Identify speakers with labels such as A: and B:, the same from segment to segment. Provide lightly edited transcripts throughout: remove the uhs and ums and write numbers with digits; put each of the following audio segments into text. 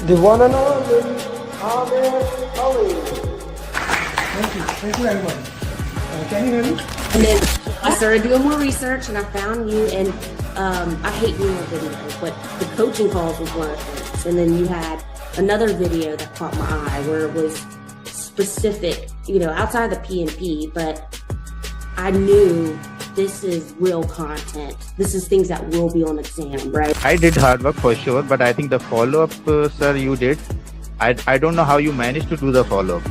A: The one and only Ali. Thank you everyone. Can you hear me?
B: And then I started doing more research and I found you, and I hate doing a video, but the coaching calls was one of things. And then you had another video that caught my eye where it was specific, outside the PMP, but I knew this is real content. This is things that will be on exam, right?
C: I did hard work for sure, but I think the follow-up, sir, you did. I don't know how you managed to do the follow-up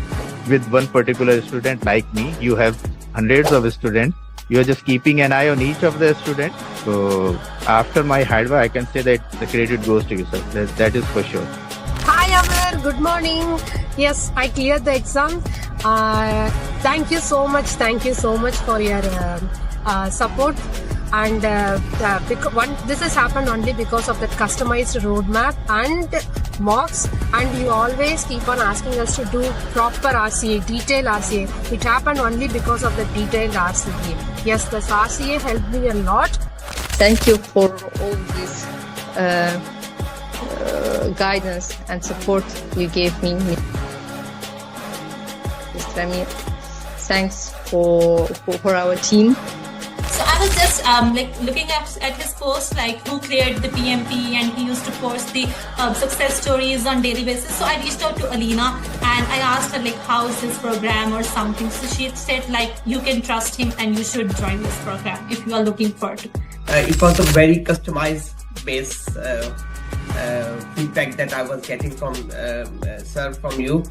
C: with one particular student like me. You have hundreds of students. You are just keeping an eye on each of the students. So after my hard work, I can say that the credit goes to you, sir. That is for sure.
D: Hi Amir, good morning. Yes, I cleared the exam. Thank you so much for your support. And this has happened only because of that customized roadmap and mocks, and you always keep on asking us to do proper RCA, detailed RCA. It happened only because of the detailed RCA. Yes, this RCA helped me a lot.
E: Thank you for all this guidance and support you gave me. Mr. Amir, thanks for our team.
F: So I was just looking at his post, who cleared the PMP, and he used to post the success stories on daily basis. So I reached out to Alina and I asked her how is his program or something. So she said you can trust him and you should join this program if you are looking for it.
G: It was a very customized base feedback that I was getting from sir, from you.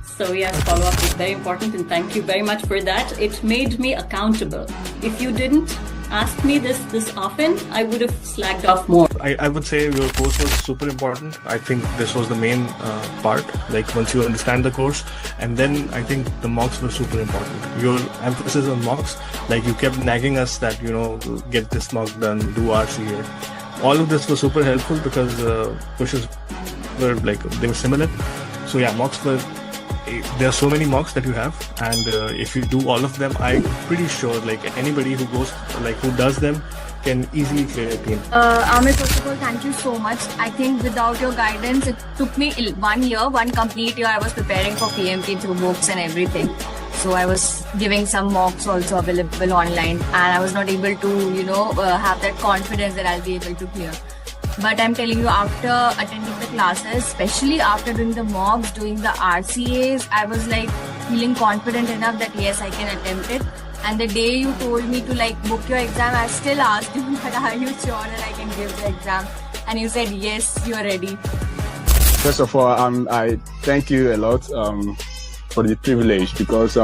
H: So yes, follow-up is very important, and thank you very much for that. It made me accountable. If you didn't ask me this often, I would have slacked off more.
I: I would say your course was super important. I think this was the main part, once you understand the course, and then I think the mocks were super important. Your emphasis on mocks, you kept nagging us that, get this mock done, do RCA. All of this was super helpful because courses were they were similar. So yeah, mocks were, there are so many mocks that you have, and if you do all of them, I'm pretty sure anybody who goes, who does them can easily clear a PMP.
J: Amir, first of all, thank you so much. I think without your guidance, it took me 1 year, one complete year. I was preparing for PMP through books and everything. So I was giving some mocks also available online, and I was not able to, have that confidence that I'll be able to clear. But I'm telling you, after attending the classes, especially after doing the mocks, doing the RCAs, I was feeling confident enough that yes, I can attempt it. And the day you told me to book your exam, I still asked you that are you sure that I can give the exam? And you said yes, you're ready.
K: First of all, I thank you a lot for the privilege, because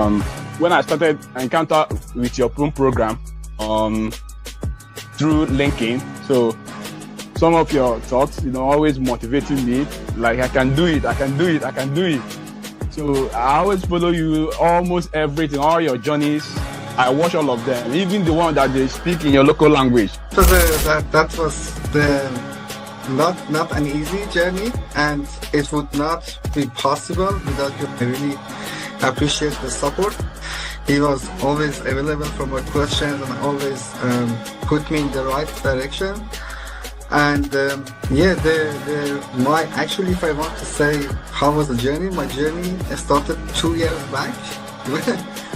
K: when I started encounter with your program through LinkedIn, so some of your thoughts, always motivating me, I can do it. So I always follow you, almost everything, all your journeys. I watch all of them, even the one that they speak in your local language.
A: So that was not an easy journey, and it would not be possible without you. I really appreciate the support. He was always available for my questions and always put me in the right direction. And actually, if I want to say how was the journey, my journey started 2 years back.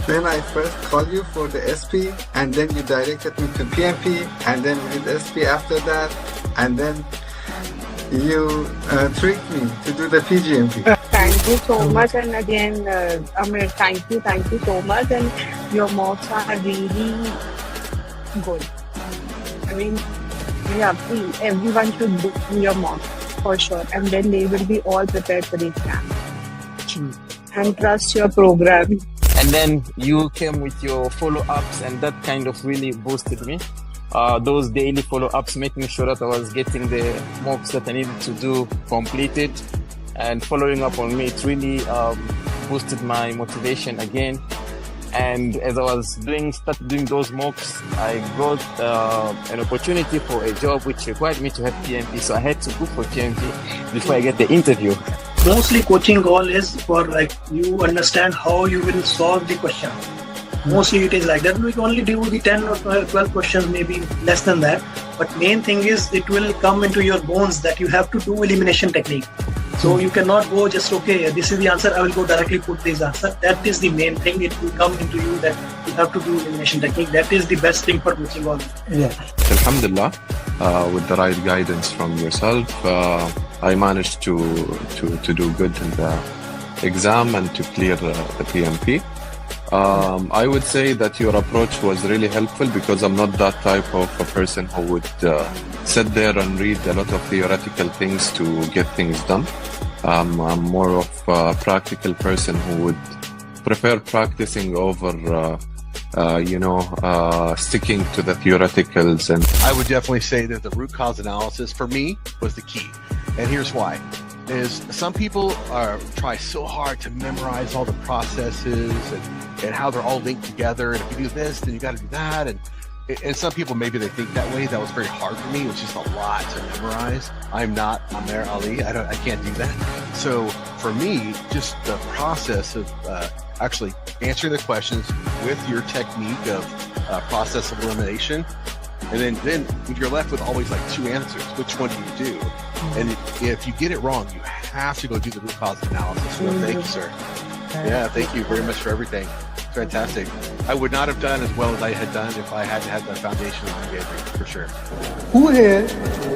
A: Then I first called you for the SP, and then you directed me to PMP, and then we did SP after that, and then you tricked me to do the PGMP.
L: Thank you so much, and again, Amir, thank you so much, and your mocks are really good. I mean, everyone should do your mocks for sure, and then they will be all prepared for the exam. And trust your program.
M: And then you came with your follow-ups, and that kind of really boosted me. Those daily follow-ups, making sure that I was getting the mocks that I needed to do completed, and following up on me, it really boosted my motivation again. And as I was started doing those mocks, I got an opportunity for a job which required me to have PMP, so I had to go for PMP before I get the interview.
N: Mostly coaching goal is for you understand how you will solve the question. Mostly it is like that. We can only do the 10 or 12 questions, maybe less than that. But main thing is it will come into your bones that you have to do elimination technique. So you cannot go just, okay, this is the answer, I will go directly put this answer. That is the main thing. It will come into you that you have to do elimination technique. That is the best thing for coaching all.
O: Yeah.
P: Alhamdulillah, with the right guidance from yourself, I managed to do good in the exam and to clear the PMP. I would say that your approach was really helpful because I'm not that type of a person who would sit there and read a lot of theoretical things to get things done. I'm more of a practical person who would prefer practicing over sticking to the theoreticals. And
O: I would definitely say that the root cause analysis for me was the key. And here's why. Is some people try so hard to memorize all the processes and how they're all linked together. And if you do this, then you got to do that. And some people, maybe they think that way. That was very hard for me. It was just a lot to memorize. I'm not Amer Ali. I can't do that. So for me, just the process of actually answering the questions with your technique of process of elimination. And then you're left with always like two answers. Which one do you do? And if you get it wrong, you have to go do the root cause analysis. So thank you, sir. Yeah, thank you very much for everything. Fantastic. I would not have done as well as I had done if I hadn't had the foundation you gave me, for sure.
Q: Who here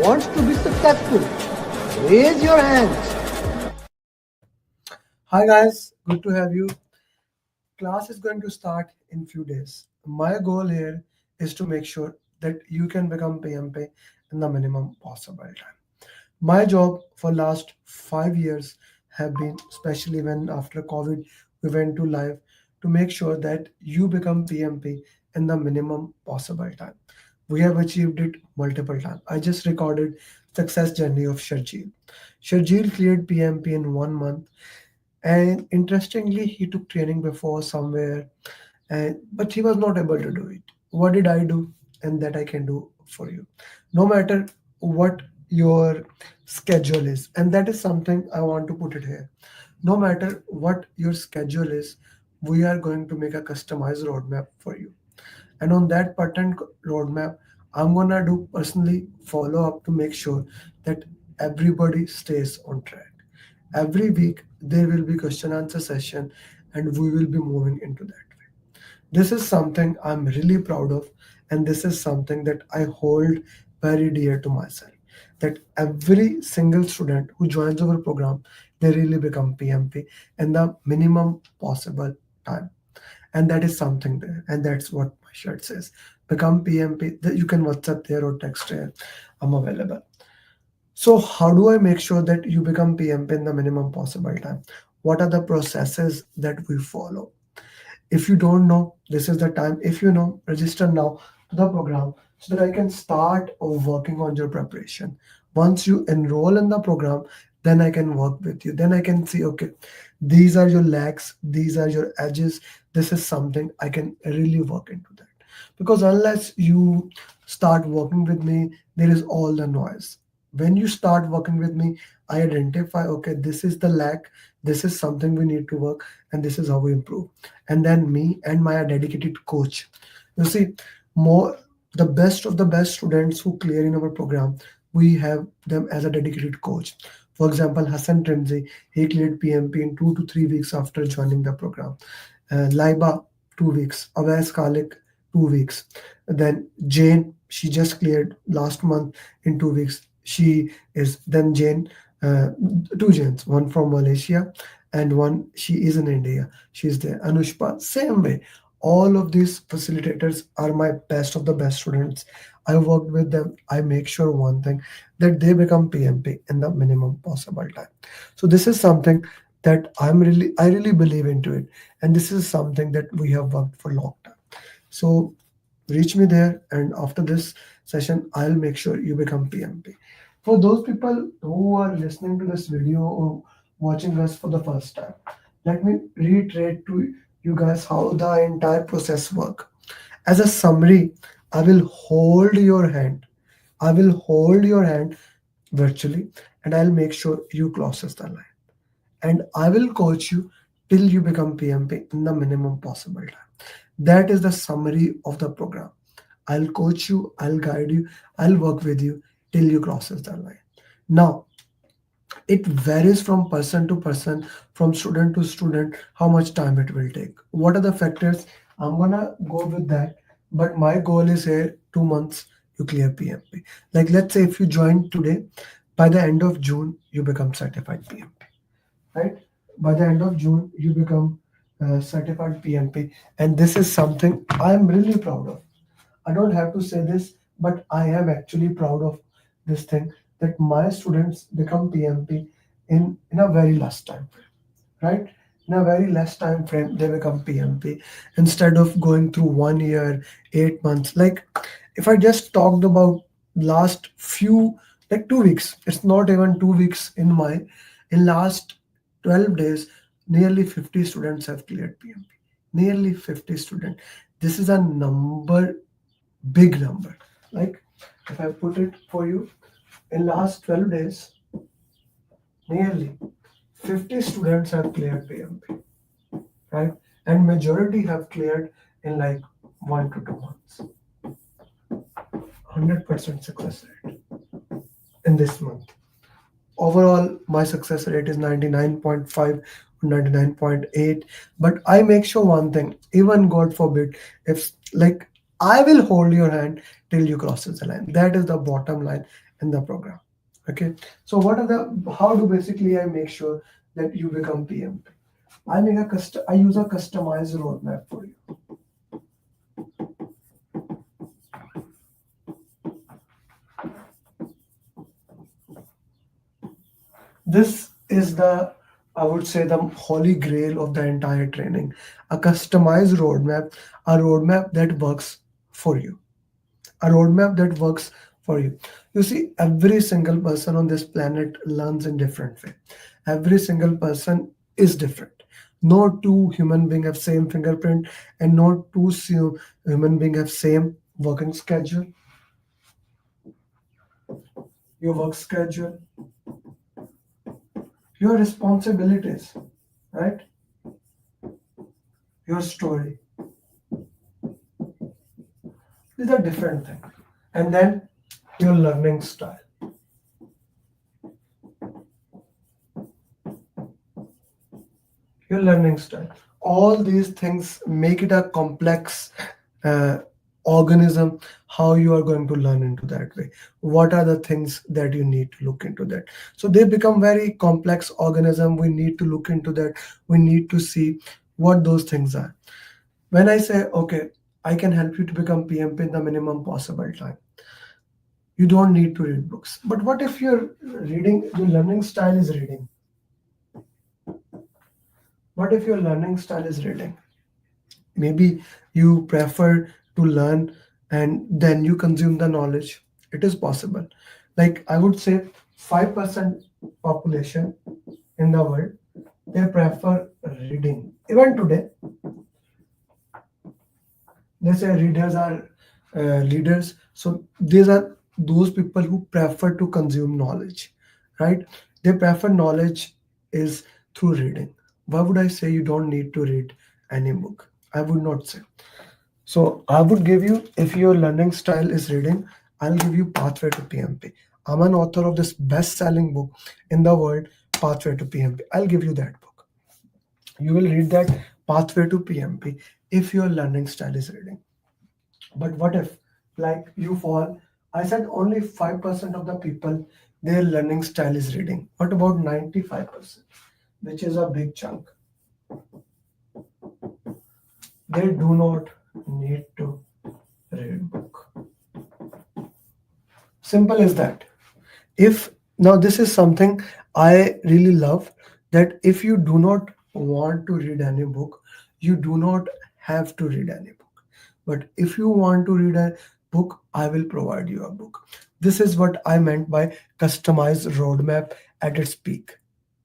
Q: wants to be successful? Raise your hands. Hi guys, good to have you. Class is going to start in few days. My goal here is to make sure that you can become PMP in the minimum possible time. My job for last 5 years have been, especially when after COVID we went to live, to make sure that you become PMP in the minimum possible time. We have achieved it multiple times. I just recorded success journey of Sharjeel. Sharjeel cleared PMP in 1 month, and interestingly, he took training before somewhere, but he was not able to do it. What did I do? And that I can do for you. No matter what your schedule is, and that is something I want to put it here. No matter what your schedule is, we are going to make a customized roadmap for you. And on that pattern roadmap, I'm gonna do personally follow up to make sure that everybody stays on track. Every week there will be question answer session, and we will be moving into that way. This is something I'm really proud of, and this is something that I hold very dear to myself. That every single student who joins our program, they really become PMP in the minimum possible time. And that is something there. And that's what my shirt says. Become PMP. You can WhatsApp there or text there. I'm available. So how do I make sure that you become PMP in the minimum possible time? What are the processes that we follow? If you don't know, this is the time. If you know, register now to the program so that I can start working on your preparation. Once you enroll in the program, then I can work with you. Then I can see, okay, these are your lags, these are your edges. This is something I can really work into that. Because unless you start working with me, there is all the noise. When you start working with me, I identify, okay, this is the lag, this is something we need to work, and this is how we improve. And then me and my dedicated coach. You see, the best of the best students who clear in our program, we have them as a dedicated coach. For example, Hassan Trimzi, he cleared PMP in 2 to 3 weeks after joining the program. Laiba, 2 weeks. Awais Khalik, 2 weeks. Then Jane, she just cleared last month in 2 weeks. She is then Jane, 2 Janes, one from Malaysia and one, she is in India. She's there. Anushpa, same way. All of these facilitators are my best of the best students. I worked with them. I make sure one thing, that they become PMP in the minimum possible time. So this is something that I really believe into it. And this is something that we have worked for a long time. So reach me there, and after this session, I'll make sure you become PMP. For those people who are listening to this video or watching us for the first time, let me reiterate to you guys how the entire process works. As a summary, I will hold your hand. I will hold your hand virtually, and I'll make sure you crosses the line. And I will coach you till you become PMP in the minimum possible time. That is the summary of the program. I'll coach you, I'll guide you, I'll work with you till you crosses the line. Now, It varies from person to person, from student to student, how much time it will take. What are the factors? I'm gonna go with that. But my goal is here 2 months you clear PMP. Like let's say if you join today, by the end of June, you become certified PMP, right? By the end of June, you become certified PMP. And this is something I'm really proud of. I don't have to say this, but I am actually proud of this thing that my students become PMP in a very less time frame, right? In a very less time frame, they become PMP instead of going through 1 year, 8 months. Like if I just talked about last few, like 2 weeks, it's not even 2 weeks in last 12 days, nearly 50 students have cleared PMP. Nearly 50 students. This is a big number. Like if I put it for you, in last 12 days, nearly 50 students have cleared PMP, right? And majority have cleared in like 1 to 2 months. 100% success rate in this month. Overall, my success rate is 99.5 or 99.8. But I make sure one thing, even God forbid, if like I will hold your hand till you crosses the line. That is the bottom line in the program. Okay. So how do basically I make sure that you become PMP? I use a customized roadmap for you. This is I would say, the holy grail of the entire training. A customized roadmap, a roadmap that works for you. A roadmap that works for you. You see, every single person on this planet learns in different way. Every single person is different. No two human being have same fingerprint, and no two human being have same working schedule. Your work schedule, your responsibilities, right? Your story. These are different things. And then your learning style. Your learning style. All these things make it a complex organism. How you are going to learn into that way. What are the things that you need to look into that? So they become very complex organism. We need to look into that. We need to see what those things are. When I say, okay, I can help you to become PMP in the minimum possible time, you don't need to read books. But what if your learning style is reading? What if your learning style is reading? Maybe you prefer to learn and then you consume the knowledge. It is possible. Like I would say 5% population in the world, they prefer reading. Even today, they say readers are leaders. So these are those people who prefer to consume knowledge, right? They prefer knowledge is through reading. Why would I say you don't need to read any book? I would not say. So I would give you, if your learning style is reading, I'll give you Pathway to PMP. I'm an author of this best-selling book in the world, Pathway to PMP. I'll give you that book. You will read that Pathway to PMP if your learning style is reading. But what if, like you fall, I said only 5% of the people, their learning style is reading. What about 95%, which is a big chunk? They do not need to read book. Simple as that. Now this is something I really love, that if you do not want to read any book, you do not have to read any book. But if you want to read a book, I will provide you a book. This is what I meant by customized roadmap at its peak,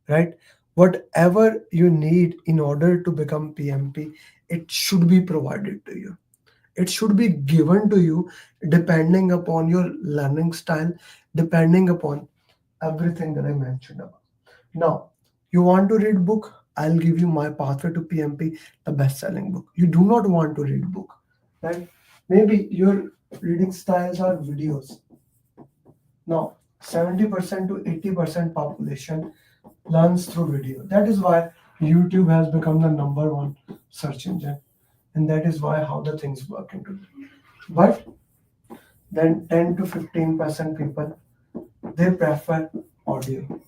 Q: right? Whatever you need in order to become PMP, it should be provided to you. It should be given to you depending upon your learning style, depending upon everything that I mentioned about. Now, you want to read book? I'll give you my Pathway to PMP, the best-selling book. You do not want to read book, right? Maybe your reading styles are videos. Now, 70% to 80% population learns through video. That is why YouTube has become the number one search engine, and that is why how the things work into it. But then 10 to 15% people, they prefer audio.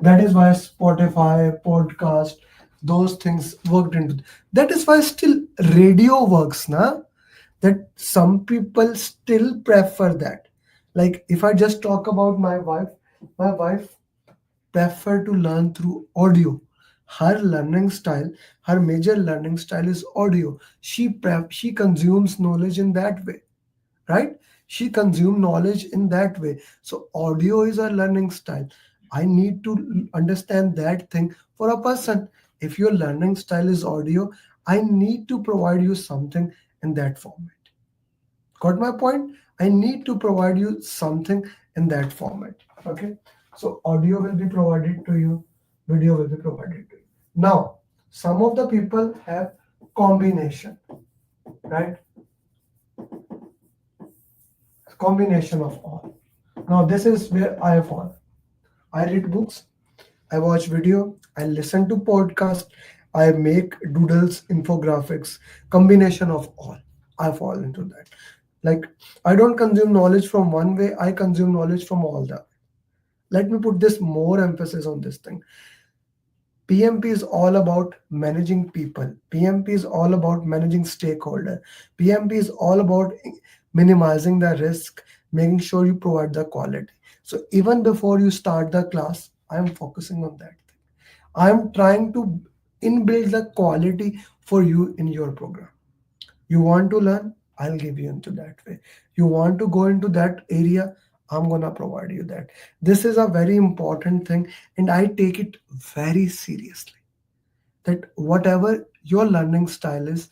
Q: That is why Spotify, podcast, those things worked into. That is why still radio works, na? That some people still prefer that. Like if I just talk about my wife prefer to learn through audio. Her learning style, her major learning style is audio. She consumes knowledge in that way, right? She consumes knowledge in that way. So audio is her learning style. I need to understand that thing for a person. If your learning style is audio, I need to provide you something in that format. Got my point? I need to provide you something in that format. Okay. So audio will be provided to you, video will be provided to you. Now, some of the people have combination, right? Combination of all. Now, this is where I fall. I read books, I watch video, I listen to podcast, I make doodles, infographics, combination of all. I fall into that. Like I don't consume knowledge from one way, I consume knowledge from all the. Let me put this more emphasis on this thing. PMP is all about managing people. PMP is all about managing stakeholder. PMP is all about minimizing the risk, making sure you provide the quality. So even before you start the class, I am focusing on that thing. I am trying to inbuild the quality for you in your program. You want to learn, I'll give you into that way. You want to go into that area, I'm gonna provide you that. This is a very important thing, and I take it very seriously. That whatever your learning style is,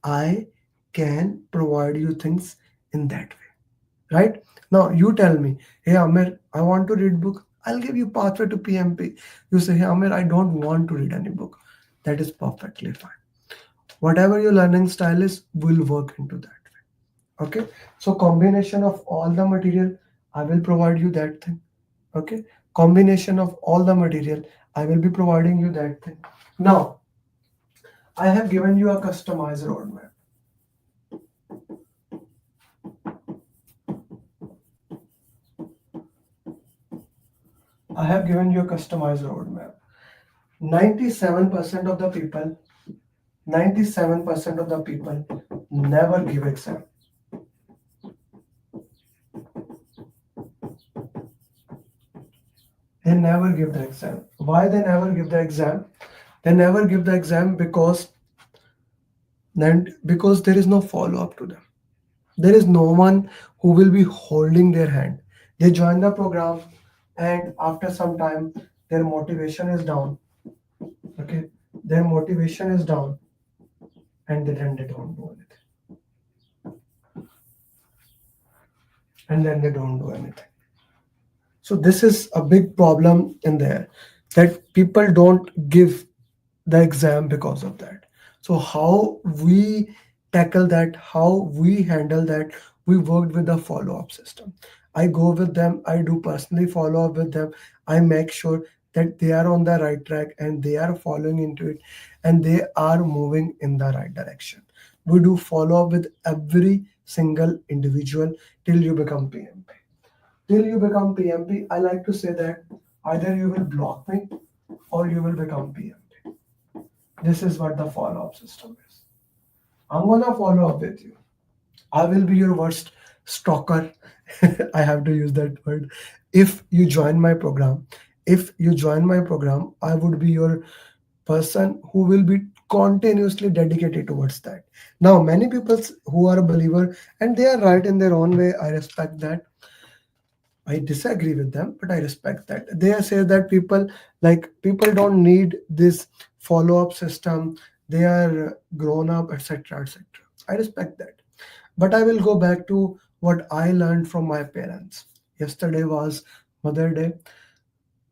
Q: I can provide you things in that way. Right? Now you tell me, hey Amir, I want to read book. I'll give you pathway to PMP. You say, hey Amir, I don't want to read any book. That is perfectly fine. Whatever your learning style is will work into that way. Okay. So combination of all the material, I will provide you that thing. Okay. Combination of all the material, I will be providing you that thing. Now, I have given you a customized roadmap. I have given you a customized roadmap. 97% of the people, 97% of the people never give exam. They never give the exam. Why they never give the exam? They never give the exam because there is no follow-up to them. There is no one who will be holding their hand. They join the program and after some time their motivation is down. Okay, their motivation is down and then they don't do anything. And then they don't do anything. So this is a big problem in there, that people don't give the exam because of that. So how we tackle that, how we handle that, we worked with the follow-up system. I go with them, I do personally follow up with them. I make sure that they are on the right track and they are following into it and they are moving in the right direction. We do follow up with every single individual till you become PMP. Till you become PMP, I like to say that either you will block me or you will become PMP. This is what the follow-up system is. I'm gonna follow up with you. I will be your worst stalker. I have to use that word. If you join my program, I would be your person who will be continuously dedicated towards that. Now, many people who are a believer and they are right in their own way, I respect that. I disagree with them, but I respect that. They say that people don't need this follow-up system. They are grown up, etc., etc. I respect that. But I will go back to what I learned from my parents. Yesterday was Mother Day.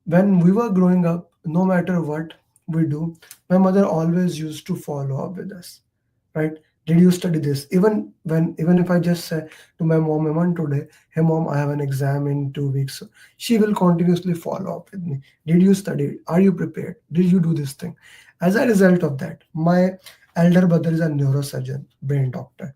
Q: When we were growing up, no matter what we do, my mother always used to follow up with us, right? Did you study this? Even if I just say to my mom today, hey mom, I have an exam in 2 weeks, so she will continuously follow up with me. Did you study? Are you prepared? Did you do this thing? As a result of that, my elder brother is a neurosurgeon, brain doctor.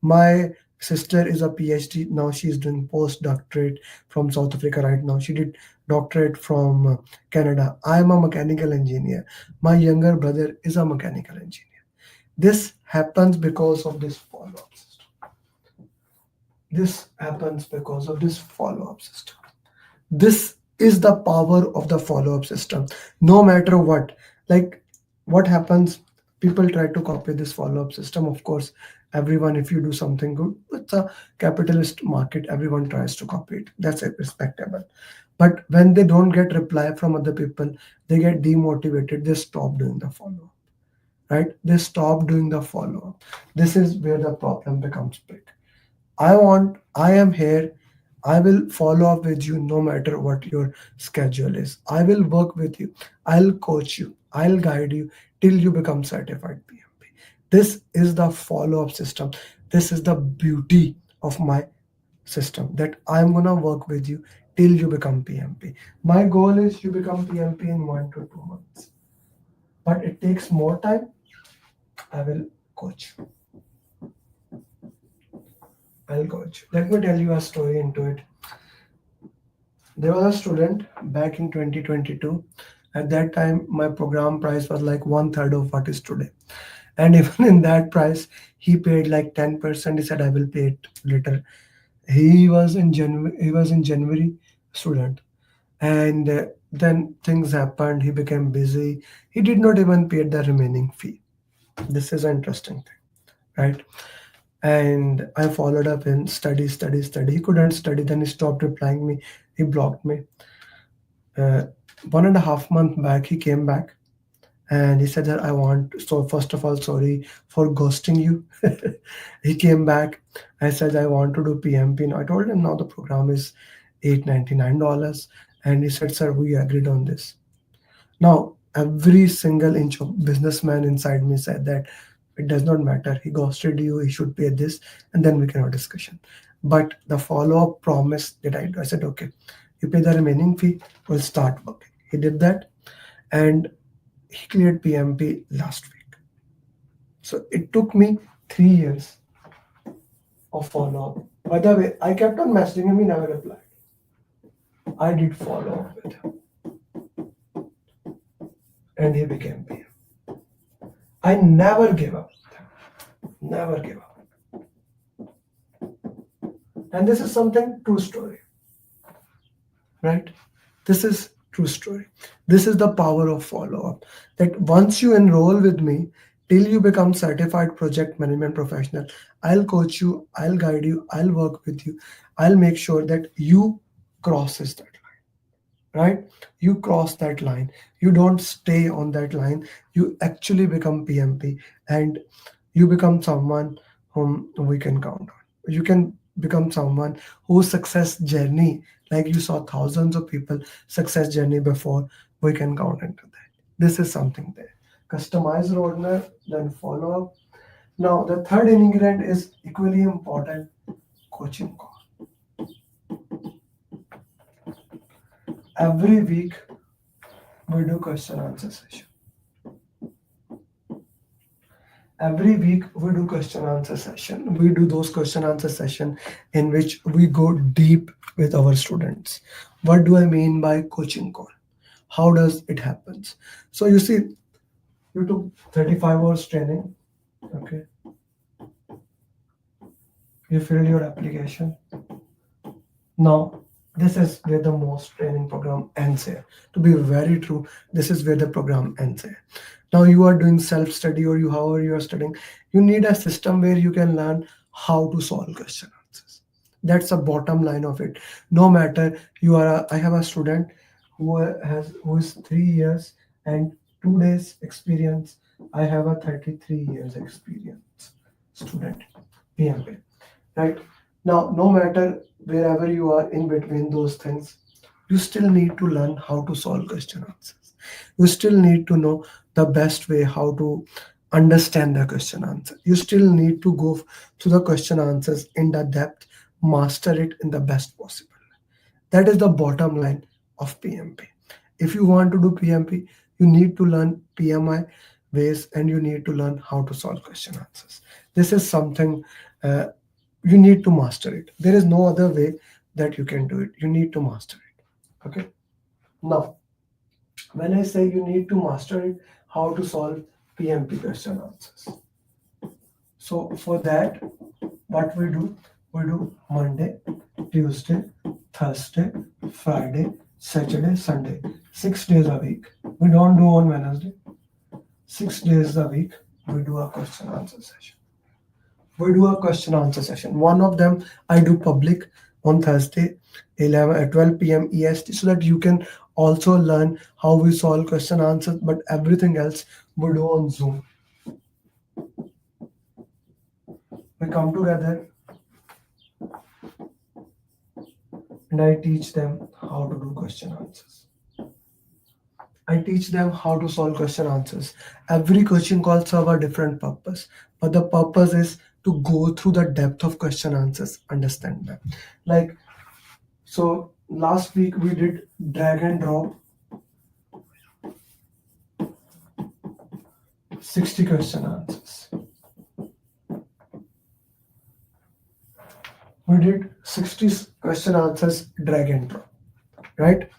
Q: My sister is a PhD. Now she's doing postdoctorate from South Africa right now. She did doctorate from Canada. I am a mechanical engineer. My younger brother is a mechanical engineer. This happens because of this follow-up system. This happens because of this follow-up system. This is the power of the follow-up system. No matter what, like what happens, people try to copy this follow-up system. Of course, everyone, if you do something good, it's a capitalist market, everyone tries to copy it. That's respectable. But when they don't get reply from other people, they get demotivated, they stop doing the follow-up. Right? They stop doing the follow-up. This is where the problem becomes big. I am here. I will follow up with you no matter what your schedule is. I will work with you. I'll coach you. I'll guide you till you become certified PMP. This is the follow-up system. This is the beauty of my system, that I'm gonna work with you till you become PMP. My goal is you become PMP in 1 to 2 months. But it takes more time. I will coach you. I'll coach. Let me tell you a story into it. There was a student back in 2022. At that time, my program price was like 1/3 of what is today. And even in that price, he paid like 10%. He said, I will pay it later. He was in January student. And then things happened. He became busy. He did not even pay the remaining fee. This is an interesting thing, right? And I followed up in study. He couldn't study. Then he stopped replying me. He blocked me. 1.5 months back, he came back and he said that so first of all, sorry for ghosting you. He came back. I said, I want to do PMP. Now I told him now the program is $899. And he said, sir, we agreed on this. Now, every single inch of businessman inside me said that it does not matter. He ghosted you. He should pay this. And then we can have a discussion. But the follow-up promise that I do, I said, okay, you pay the remaining fee, we'll start working. He did that. And he cleared PMP last week. So it took me 3 years of follow-up. By the way, I kept on messaging him. He never replied. I did follow up with him. And he became PM. I never gave up. Never gave up. And this is something true story. Right? This is true story. This is the power of follow-up. That once you enroll with me, till you become certified project management professional, I'll coach you, I'll guide you, I'll work with you. I'll make sure that you crosses that line. Right? You cross that line. You don't stay on that line. You actually become PMP and you become someone whom we can count on. You can become someone whose success journey, like you saw thousands of people success journey before, we can count into that. This is something there. Customize roadmap, then follow up. Now, the third ingredient is equally important, coaching call. Every week, we do question answer session. Every week, we do question answer session. We do those question answer session in which we go deep with our students. What do I mean by coaching call? How does it happen? So you see, you took 35 hours training. Okay. You filled your application. Now, this is where the most training program ends here. To be very true, this is where the program ends here. Now you are doing self-study or however you are studying, you need a system where you can learn how to solve question answers. That's the bottom line of it. No matter I have a student who is 3 years and 2 days experience. I have a 33 years experience student, PMP, right? Now, no matter wherever you are in between those things, you still need to learn how to solve question answers. You still need to know the best way how to understand the question answer. You still need to go through the question answers in the depth, master it in the best possible. That is the bottom line of PMP. If you want to do PMP, you need to learn PMI ways and you need to learn how to solve question answers. This is something you need to master it. There is no other way that you can do it. You need to master it. Okay. Now, when I say you need to master it, how to solve PMP question answers. So for that, what we do Monday, Tuesday, Thursday, Friday, Saturday, Sunday. 6 days a week. We don't do on Wednesday. 6 days a week, we do a question answer session. One of them I do public on Thursday, 12 p.m. EST, so that you can also learn how we solve question answers, but everything else we do on Zoom. We come together and I teach them how to do question answers. I teach them how to solve question answers. Every coaching call serves a different purpose, but the purpose is to go through the depth of question answers, understand them. Like, so last week we did drag and drop 60 question answers. We did 60 question answers drag and drop, right?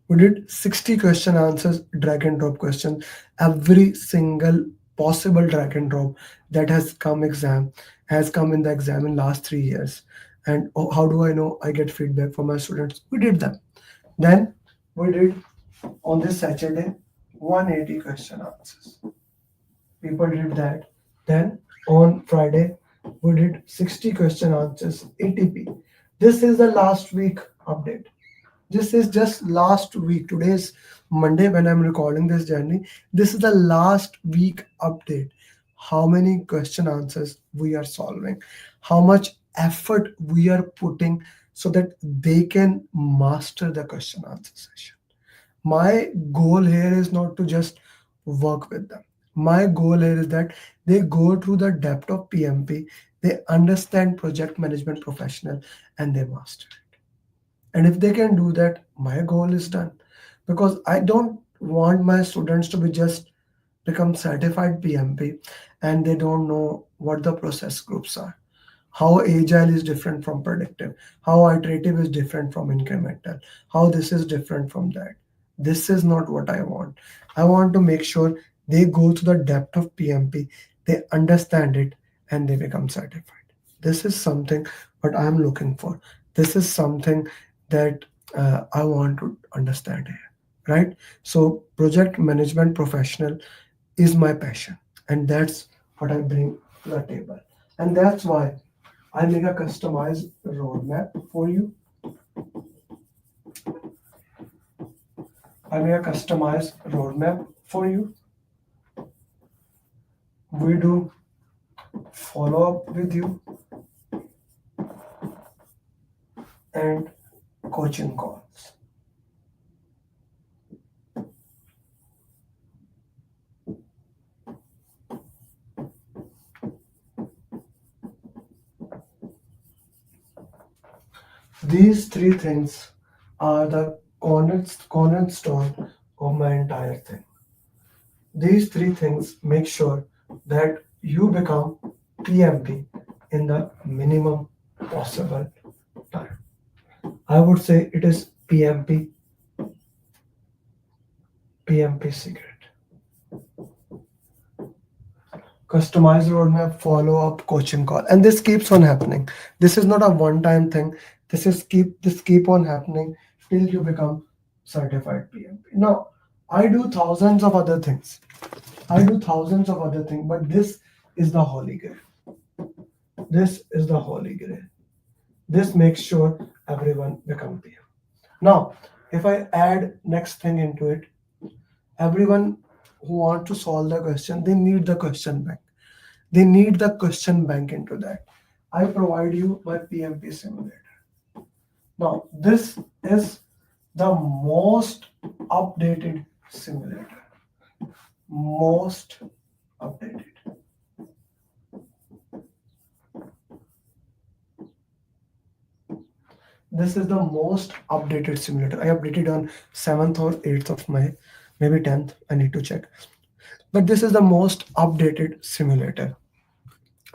Q: We did 60 question answers drag and drop questions. Every single possible drag and drop that has come in the exam in last 3 years. And how do I know? I get feedback from my students. We did them. Then we did on this Saturday 180 question answers. People did that. Then on Friday we did 60 question answers ATP. This is the last week update. This is just last week. Today is Monday when I'm recording this journey. This is the last week update. How many question answers we are solving, how much effort we are putting so that they can master the question answer session. My goal here is not to just work with them. My goal here is that they go through the depth of PMP, they understand project management professional, and they master it. And if they can do that, my goal is done. Because I don't want my students to be just become certified PMP and they don't know what the process groups are. How agile is different from predictive, how iterative is different from incremental, how this is different from that. This is not what I want. I want to make sure they go to the depth of PMP, they understand it, and they become certified. This is something what I'm looking for. This is something that I want to understand here, right? So project management professional is my passion, and that's what I bring to the table. And that's why I make a customized roadmap for you. We do follow up with you and coaching calls. These three things are the cornerstone of my entire thing. These three things make sure that you become PMP in the minimum possible time. I would say it is PMP secret. Customized roadmap, follow-up, coaching call. And this keeps on happening. This is not a one-time thing. This keep on happening till you become certified PMP. Now, I do thousands of other things. But this is the holy grail. This makes sure everyone become PM. Now, if I add next thing into it, everyone who want to solve the question, they need the question bank. Into that. I provide you my PMP simulator. Now, this is the most updated simulator. Most updated. this is the most updated simulator. I updated on 7th or 8th of May, maybe 10th. I need to check. But this is the most updated simulator.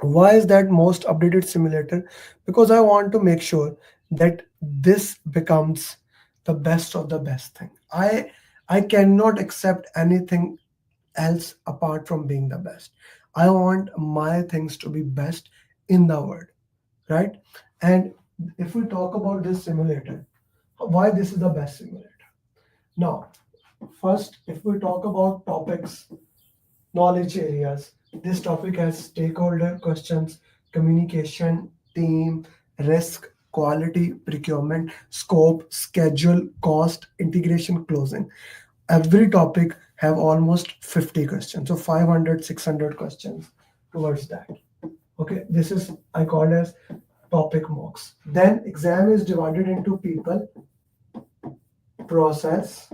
Q: Why is that most updated simulator? Because I want to make sure that this becomes the best of the best thing. I cannot accept anything else apart from being the best. I want my things to be best in the world, right? And if we talk about this simulator, why this is the best simulator? Now, first, if we talk about topics, knowledge areas, this topic has stakeholder questions, communication, team, risk, quality, procurement, scope, schedule, cost, integration, closing. Every topic have almost 50 questions, so 500, 600 questions towards that. Okay, this is I call as topic mocks. Then exam is divided into people, process,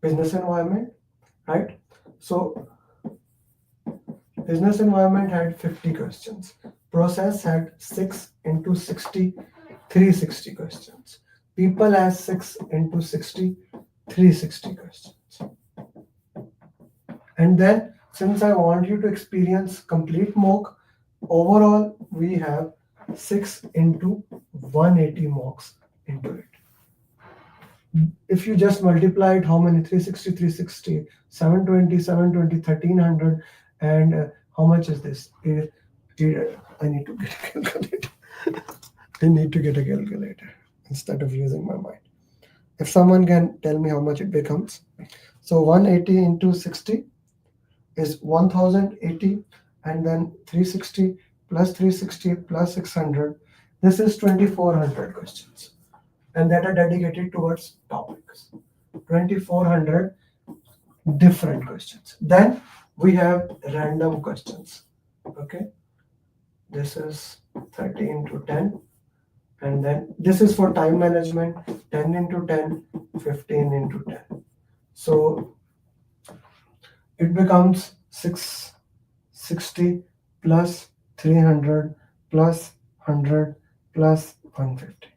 Q: business environment, right? So business environment had 50 questions. Process had 6 into 60, 360 questions. People has 6 into 60, 360 questions. And then since I want you to experience complete mock, overall we have 6 into 180 mocks into it. If you just multiply it, how many? 360, 360, 720, 720, 1300, and how much is this? I need to get a calculator. I need to get a calculator instead of using my mind. If someone can tell me how much it becomes. So 180 into 60 is 1080, and then 360 plus 360 plus 600. This is 2400 questions. And that are dedicated towards topics. 2400 different questions. Then we have random questions. Okay, this is 30 into 10, and then this is for time management, 10 into 10, 15 into 10. So it becomes 660 plus 300 plus 100 plus 150.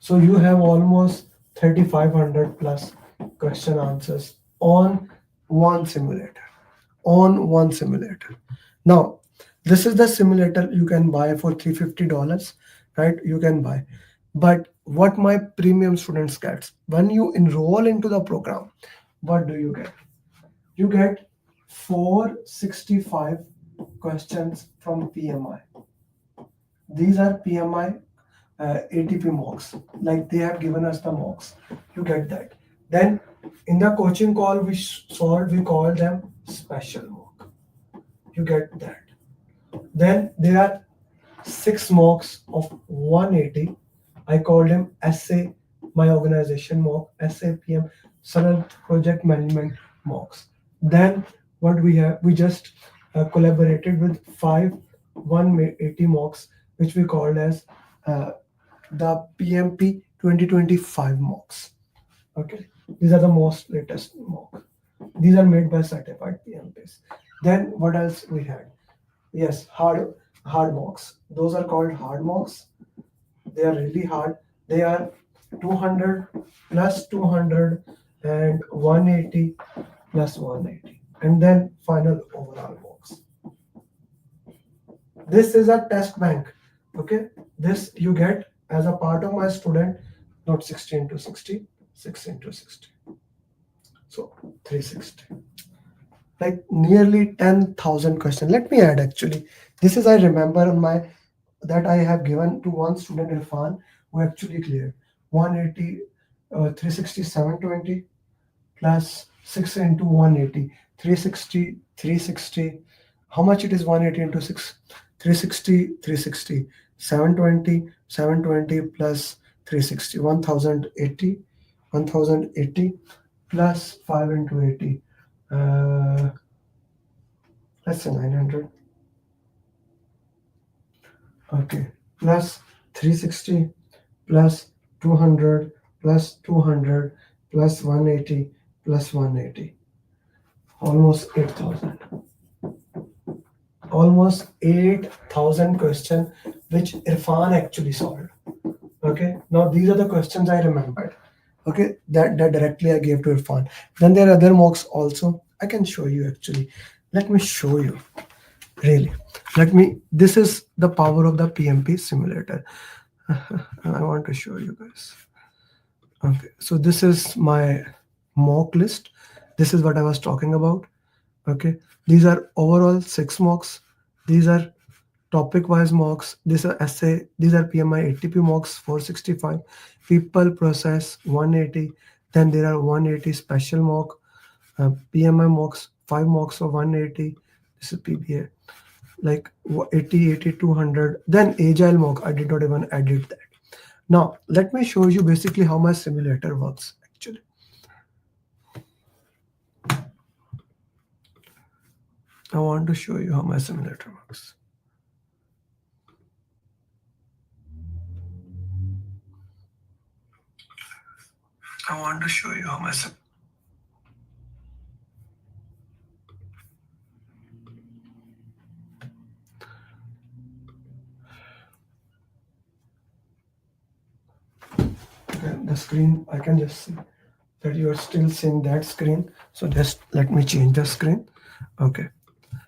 Q: So you have almost 3500 plus question answers on one simulator. Now, this is the simulator you can buy for $350, right? You can buy. But what my premium students get, when you enroll into the program, what do you get? You get 465 questions from PMI. These are PMI ATP mocks, like they have given us the mocks. You get that. Then in the coaching call we call them special mock. You get that. Then there are 6 mocks of 180. I call them SA, my organization mock, SAPM, Saral Project Management mocks. Then what we have, we just collaborated with 5 180 mocks, which we called as the PMP 2025 mocks. Okay, these are the most latest mock. These are made by certified PMPs. Then what else we had? Yes, hard mocks. Those are called hard mocks. They are really hard. They are 200 plus 200 and 180 plus 180. And then final overall mocks. This is a test bank. Okay, this you get as a part of my student, not 60 into 60, 6 into 60. So 360. Like nearly 10,000 questions. Let me add actually. This is I remember on my that I have given to one student Irfan who actually cleared 180, 360, 720 plus 6 into 180, 360, 360. How much it is 180 into 6? 360, 360, 720, 720 plus 360, 1080, 1080 plus 5 into 80. Let's say 900. Okay, plus 360 plus 200 plus 200 plus 180 plus 180. Almost 8,000. Almost 8,000 questions which Irfan actually solved. Okay, now these are the questions I remembered. Okay, that directly I gave to Irfan. Then there are other mocks also. I can show you actually. Let me show you. Really, this is the power of the PMP simulator. And I want to show you guys. Okay, so this is my mock list. This is what I was talking about. Okay, these are overall 6 mocks. These are topic wise mocks. These are essay. These are PMI ATP mocks 465, people process 180. Then there are 180 special mock, PMI mocks, 5 mocks of 180. This is PBA, like 80, 80, 200. Then agile mock, I did not even edit that. Now let me show you basically how my simulator works actually. I want to show you how my simulator works. I want to show you how my the screen. I can just see that you are still seeing that screen. So just let me change the screen. Okay.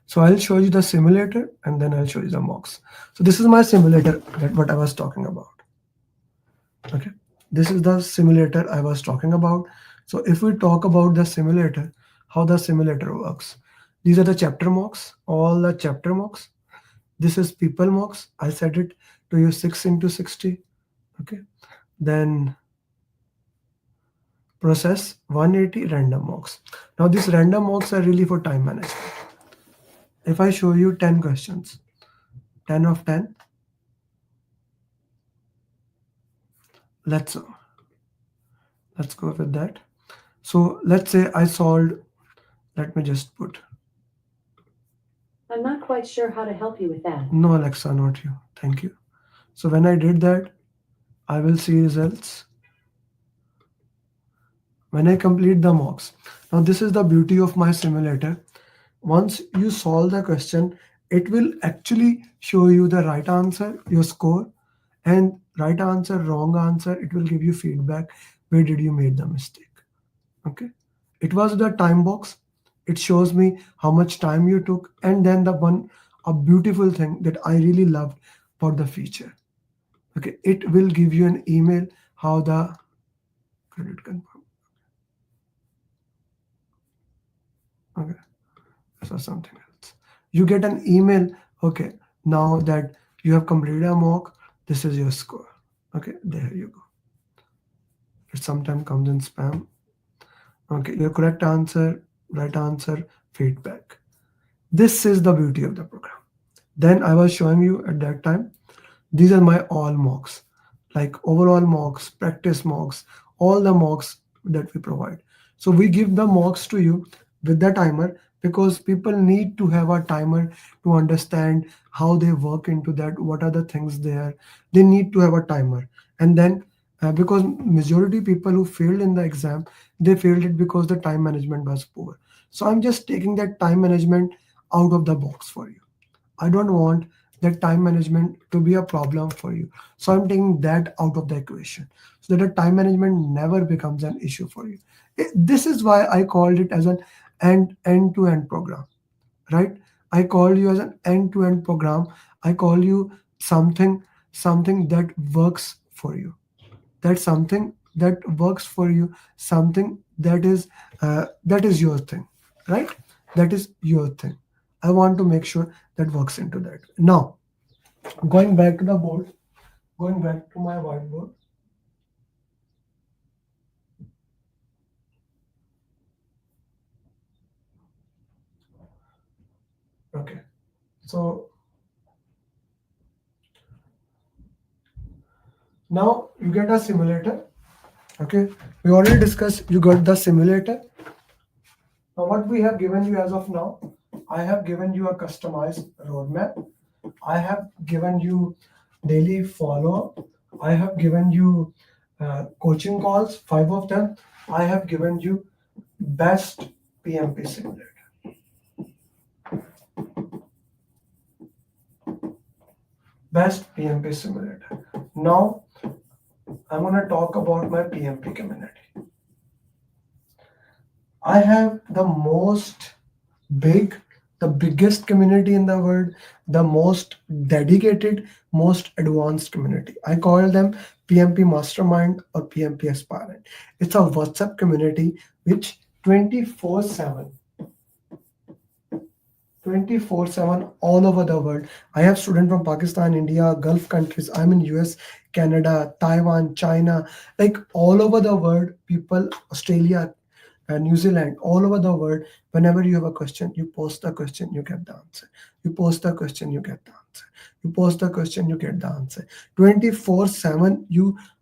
Q: So I'll show you the simulator and then I'll show you the mocks. So this is my simulator, that what I was talking about. Okay. This is the simulator I was talking about. So if we talk about the simulator, how the simulator works. These are the chapter mocks, all the chapter mocks. This is people mocks. I set it to use 6 into 60. Okay. Then process 180 random mocks. Now these random mocks are really for time management. If I show you 10 questions, 10 of 10, let's go with that. So let's say I solved, let me just put.
R: I'm not quite sure how to help you with that.
Q: No, Alexa, not you. Thank you. So when I did that, I will see results when I complete the mocks. Now this is the beauty of my simulator. Once you solve the question, it will actually show you the right answer, your score, and right answer, wrong answer. It will give you feedback. Where did you make the mistake? Okay. It was the time box. It shows me how much time you took. And then a beautiful thing that I really loved for the feature. Okay. It will give you an email how the credit confirm. Okay. So something else. You get an email. Okay. Now that you have completed a mock, this is your score. Okay. There you go. It sometimes comes in spam. Okay. Your correct answer, right answer, feedback. This is the beauty of the program. Then I was showing you at that time, these are my all mocks, like overall mocks, practice mocks, all the mocks that we provide. So we give the mocks to you with the timer because people need to have a timer to understand how they work into that, what are the things there. They need to have a timer. And then because majority people who failed in the exam, they failed it because the time management was poor. So I'm just taking that time management out of the box for you. I don't want that time management to be a problem for you. So I'm taking that out of the equation so that the time management never becomes an issue for you. This is why I called it as an end-to-end program, right? I call you as an end-to-end program. I call you something that works for you. That's something that works for you, something that is your thing, right? That is your thing. I want to make sure that works into that. Now, going back to the board, going back to my whiteboard. Okay, so now you get a simulator. Okay, we already discussed, you got the simulator. Now what we have given you as of now, I have given you a customized roadmap. I have given you daily follow-up. I have given you coaching calls, 5 of them. I have given you best PMP simulator. Best PMP simulator. Now, I'm going to talk about my PMP community. I have the biggest community in the world, the most dedicated, most advanced community. I call them PMP Mastermind or PMP Aspirant. It's a WhatsApp community which 24/7 all over the world. I have students from Pakistan, India, Gulf countries. I'm in US, Canada, Taiwan, China, like all over the world, people, Australia, New Zealand, all over the world. Whenever you have a question, you post the question, you get the answer. You post the question, you get the answer. You post the question, you get the answer. 24/7,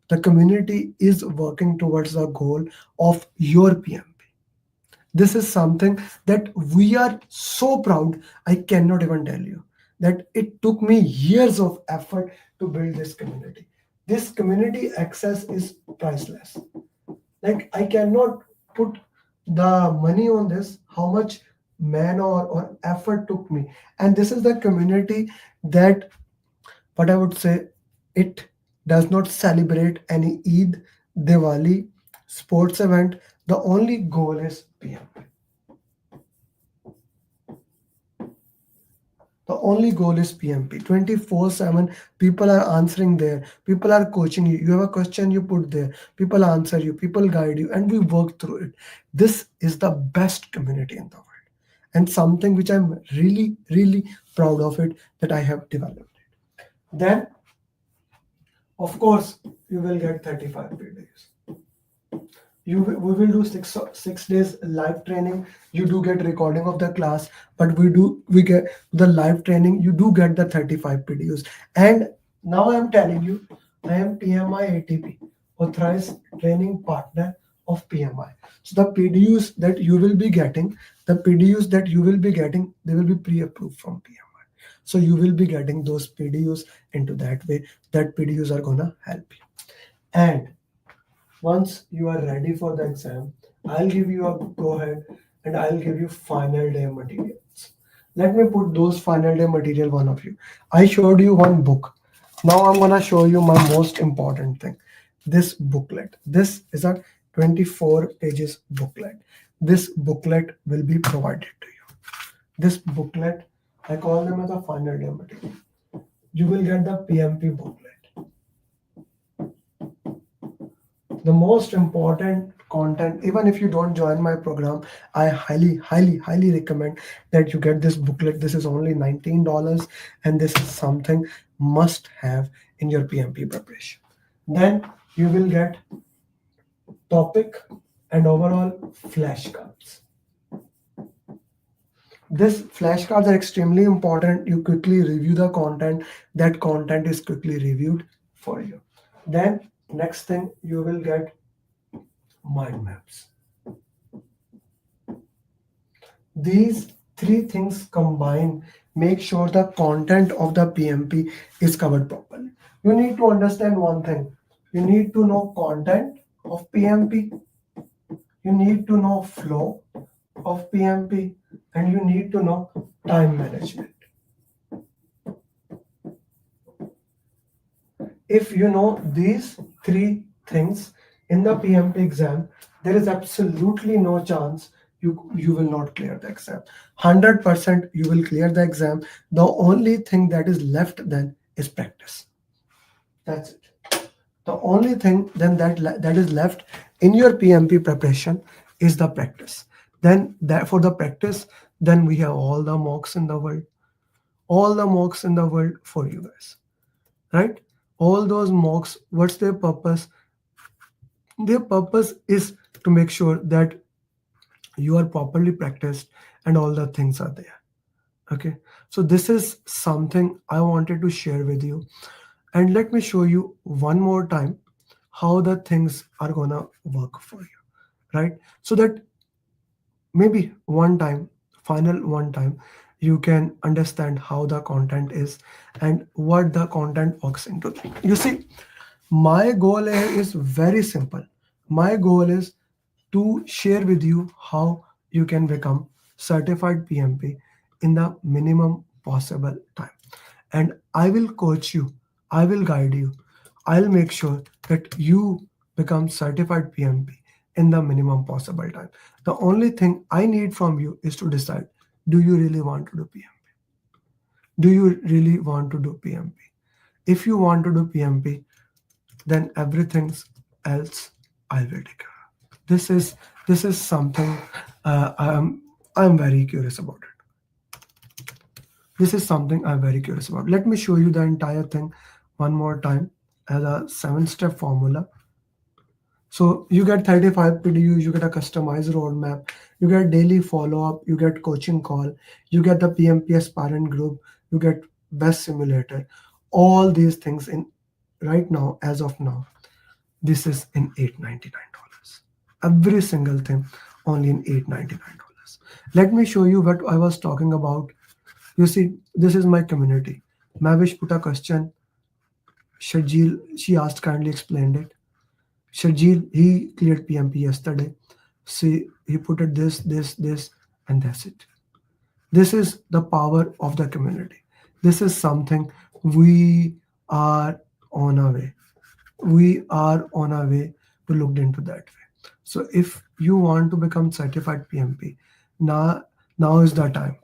Q: the community is working towards the goal of your PMP. This is something that we are so proud. I cannot even tell you that it took me years of effort to build this community. This community access is priceless. Like I cannot put the money on this, how much man or effort took me. And this is the community that, what I would say, it does not celebrate any Eid, Diwali, sports event. The only goal is PMP. The only goal is PMP. 24/7, people are answering there. People are coaching you. You have a question, you put there. People answer you. People guide you. And we work through it. This is the best community in the world. And something which I'm really, really proud of it that I have developed it. Then, of course, you will get 35 videos. We will do six days live training. You do get recording of the class, but we get the live training. You do get the 35 videos. And now I'm telling you, I am PMI ATP, authorized training partner of PMI. So the PDUs that you will be getting, they will be pre-approved from PMI. So you will be getting those PDUs into that way. That PDUs are gonna help you. And once you are ready for the exam, I'll give you a go ahead and I'll give you final day materials. Let me put those final day material one of you. I showed you one book. Now I'm gonna show you my most important thing. This booklet. This is a 24 pages booklet. This booklet will be provided to you. This booklet, I call them as a final day material. You will get the PMP booklet. The most important content, even if you don't join my program, I highly recommend that you get this booklet. This is only $19 and this is something must have in your PMP preparation. Then you will get topic and overall flashcards. These flashcards are extremely important. You quickly review the content. That content is quickly reviewed for you. Then next thing, you will get mind maps. These three things combined make sure the content of the PMP is covered properly. You need to understand one thing. You need to know content of PMP. You need to know flow of PMP, and you need to know time management. If you know these three things in the PMP exam, there is absolutely no chance you will not clear the exam. 100% you will clear the exam. The only thing that is left then is practice. That's it. The only thing then that is left in your PMP preparation is the practice. Then for the practice, then we have all the mocks in the world. All the mocks in the world for you guys. Right? All those mocks, what's their purpose? Their purpose is to make sure that you are properly practiced and all the things are there. Okay, so this is something I wanted to share with you. And let me show you one more time how the things are gonna work for you, right? So that maybe one time, you can understand how the content is and what the content works into. You see, my goal here is very simple. My goal is to share with you how you can become certified PMP in the minimum possible time. And I will coach you. I will guide you. I'll make sure that you become certified PMP in the minimum possible time. The only thing I need from you is to decide, do you really want to do PMP? Do you really want to do PMP? If you want to do PMP, then everything else I will take care of. This is something I'm very curious about it. This is something I'm very curious about. Let me show you the entire thing one more time as a 7-step formula. So you get 35 PDUs, you get a customized roadmap, you get daily follow-up, you get coaching call, you get the PMP aspirant group, you get best simulator. All these things in right now, as of now, this is in $899. Every single thing only in $899. Let me show you what I was talking about. You see, this is my community. Mavish put a question. Sharjeel, she asked, kindly explained it. Sharjeel, he cleared PMP yesterday. See, he put it this, and that's it. This is the power of the community. This is something we are on our way. We are on our way to look into that way. So if you want to become certified PMP, now is the time.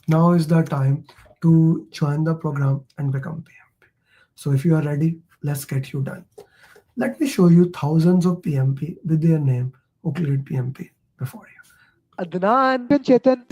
Q: Now is the time to join the program and become PMP. So if you are ready, let's get you done. Let me show you thousands of PMP with their name who cleared PMP before you. Adnan, Chetan,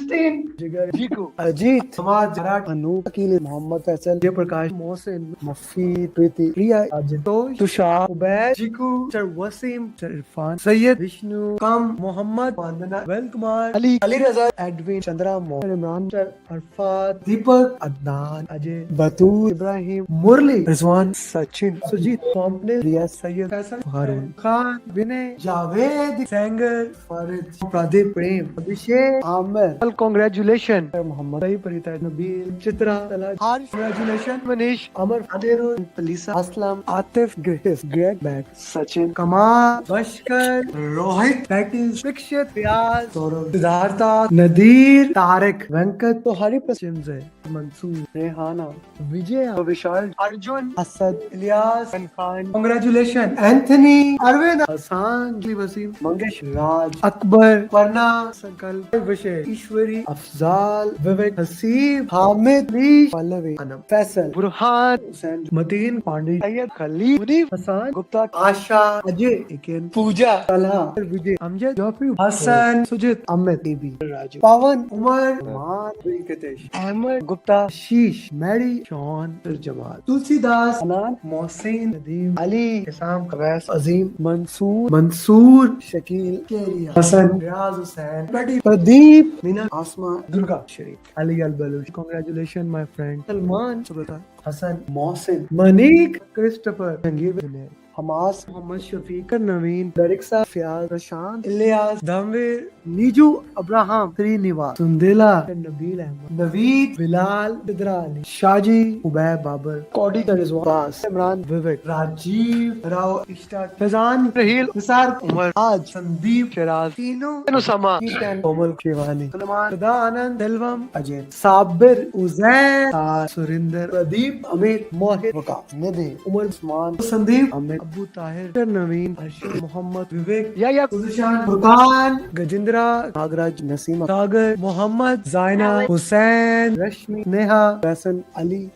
Q: Jigar, Jiku, Ajit, Samad, Jarat, Anu, Akil, Mohammad Faisal, Prakash, Mohsin, Mafi, Priti, Priya, Ajit, Tushar, Ubaid, Jiku, Sir Wasim, Sir Irfan, Sayyid, Vishnu, Kam, Mohammad, Vandana, Vel Kumar, Ali Raza, Edwin, Chandra, Mohan, Imran, Sir Arfat, Deepak, Adnan, Ajay, Batu, Ibrahim, Murli, Rizwan, Sachin, Sujit, Pomple, Riya, Sayyid, Faisal, Harun, Khan, Vinay, Javed, Sanger, Farid, Pradeep, Prem, Abhishek, Ahmed. Well, congratulations, Muhammad. Parita, Nabil, Chitra, Talaj, Harsh. Congratulations, Manish, Amar, Adero, Talisa, Aslam, Atif, Grace, Greg, Beck, Sachin, Kamal, Bashkar, Rohit, Patis, Vikshit, Riaz, Saurav, Siddhartha, Nadir, Tarek, Venkat, Tohari, Chimze, Mansoor, Rehana, Vijay, Vishal, Arjun, Asad, Ilyas, and Khan. Congratulations, Anthony, Arvind, Hassan, Wasim, Mangesh, Raj, Akbar, Parna, Sankalp, Vishay, Ishwari, Afzal, Vivek, Hasib, Hamid, Leesh, Pallavi, Anam, Faisal, Burhan, Hussain, Mateen, Pandey, Sayyid, Khalid, Munif, Hassan, Gupta, Asha, Ajay, Iken, Pooja, Talha, Vijay, Amjad, Joffrey, Hassan, Sujit, Amit, Devi, Raju, Pawan, Umar, Rahman, Vinkatesh, Ahmed, Gupta, Sheesh, Mary, Sean, Jamal, Tulsidas, Anan, Mohsin, Nadeem, Ali, Isam, Kawais, Azim, Mansoor, Shakil, Keria, Hassan, Riaz Hussain, Betty, Pradeep, Mina, Asma, Durga, Sharif, Ali Al-Baluch. Congratulations, my friend. Salman, Subata, Hassan, Mohsin, Manik, Christopher, Jangir, Vinay, Hamas, Muhammad Shafiq, Naveen, Dariksa, Fiaz, Prashant, Ilyas, Dhamvir, Niju, Abraham, Srinivas, Sundela, Nabil Ahmed, Naveed, Bilal, Bidra Ali, Shaji, Ubay Babar, Cody Rizwan, Bas, Imran, Vivek, Rajiv, Rao, Ishta, Fazan, Rahil, Nisar, Umar, Aj, Sandeep, Shiraz, Tino, Nusama, Keaton, Komal, Shivani, Salman, Sada Anand, Delvam, Ajay, Sabir, Uzair, Surinder, Pradeep, Amit, Mohit, Vikas, Nidhi, Umar, Usman, Sandeep, Amit, Abu Tahir, Naveen, Arshad, Muhammad, Vivek, Yaya, Kuzishan, Furqan, Gajindra, Nagraj, Naseema, Sagar, Muhammad, Zaina, Hussain, Rashmi, Neha, Hasan, Ali,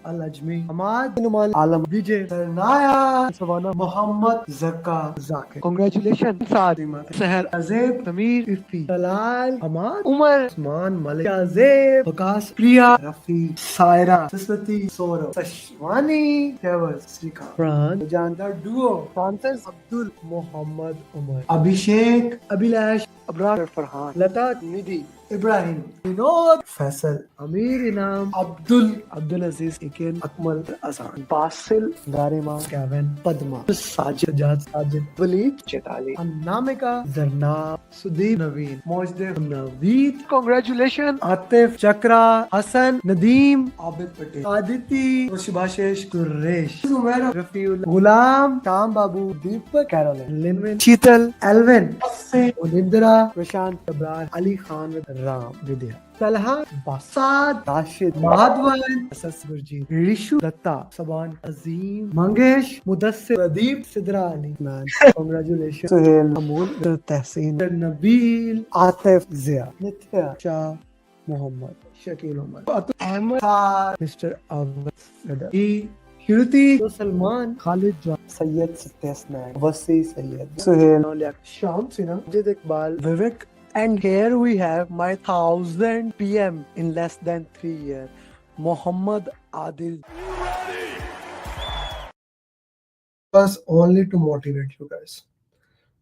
Q: Al-Ajmi, Ahmad, Numal, Alam, Vijay, Sarnaya, Savannah, Muhammad, Zakka, Zakir. Congratulations, Sadima, Seher, Azeb, Samir, Ifi, Talal, Ahmad, Umar, Usman, Malik, Azeb, Vikas, Priya, Rafi, Saira, Saswati, Saurav, Sashwani, Tewaz, Srika, Fran, Janda, Duo, Francis, Abdul, Muhammad, Umar, Abhishek, Abhilash, Abrar, Farhan, Lata, Nidhi, Ibrahim, Vinod, Faisal, Amir Inam, Abdul Aziz, Iken, Akmal, Azan, Basil, Garima, Kevin, Padma, Sajid, Sajid, Walid, Chetali, Annamika, Zarna, Sudeep, Naveen, Mojdev, Naveed. Congratulations, Atif, Chakra, Hassan, Nadeem, Abid Patel, Aditi, Shubhashish, Suresh, Sumera, Rafiul, Gulam, Tam Babu, Deepak, Caroline, Linwin, Sheetal, Alvin, Olindra, Prashant, Abrar, Ali Khan with Ram, Vidya. Talha, Basad, Rashid, Madhavan, SS Gurjeet, Rishu, Datta, Saban, Azim, Mangesh, Mudassir, Pradeep, Sidra Ali. Man, congratulations. Suhail, Amul, Tehseen, Nabil, Atif, Zia, Nithya, Shah, Muhammad, Shakil Umar, Ahmed, Mr. Awad, Shruti, Salman, Khalid, Sayyid Satyasnaik, Wasi Sayyid, Suhail, Sham Sinha, Jid Iqbal, Vivek. And here we have my 1000 PM in less than 3 years, Muhammad Adil. Was only to motivate you guys.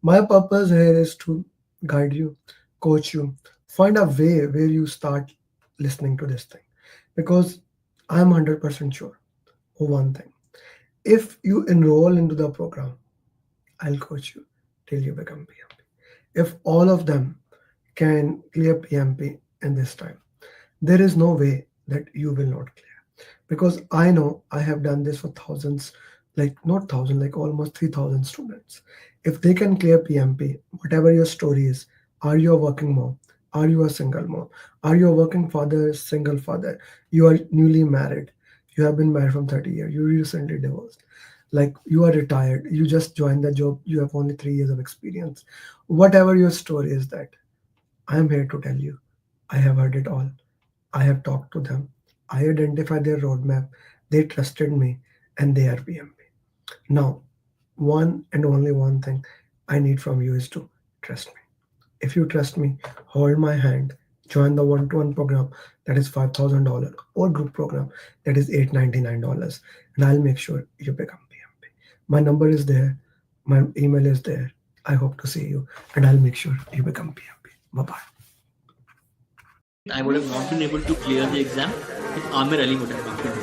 Q: My purpose here is to guide you, coach you, find a way where you start listening to this thing. Because I'm 100% sure of one thing. If you enroll into the program, I'll coach you till you become PMP. If all of them can clear PMP in this time, there is no way that you will not clear. Because I know I have done this for thousands, like not thousands, like almost 3,000 students. If they can clear PMP, whatever your story is, are you a working mom? Are you a single mom? Are you a working father, single father? You are newly married. You have been married from 30 years. You recently divorced. Like you are retired. You just joined the job. You have only 3 years of experience. Whatever your story is that, I am here to tell you, I have heard it all. I have talked to them. I identified their roadmap. They trusted me and they are PMP. Now, one and only one thing I need from you is to trust me. If you trust me, hold my hand, join the one-to-one program that is $5,000 or group program that is $899, and I'll make sure you become PMP. My number is there. My email is there. I hope to see you and I'll make sure you become PMP. Bye-bye.
S: I would have not been able to clear the exam if Amir Ali would have not been.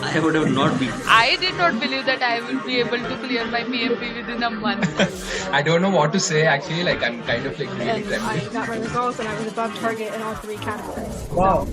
S: I would have not been.
T: I did not believe that I will be able to clear my PMP within a month.
U: I don't know what to say actually, like I'm kind of like really trembling.
V: I got my results and I was above target in all 3 categories.
Q: Wow.
V: So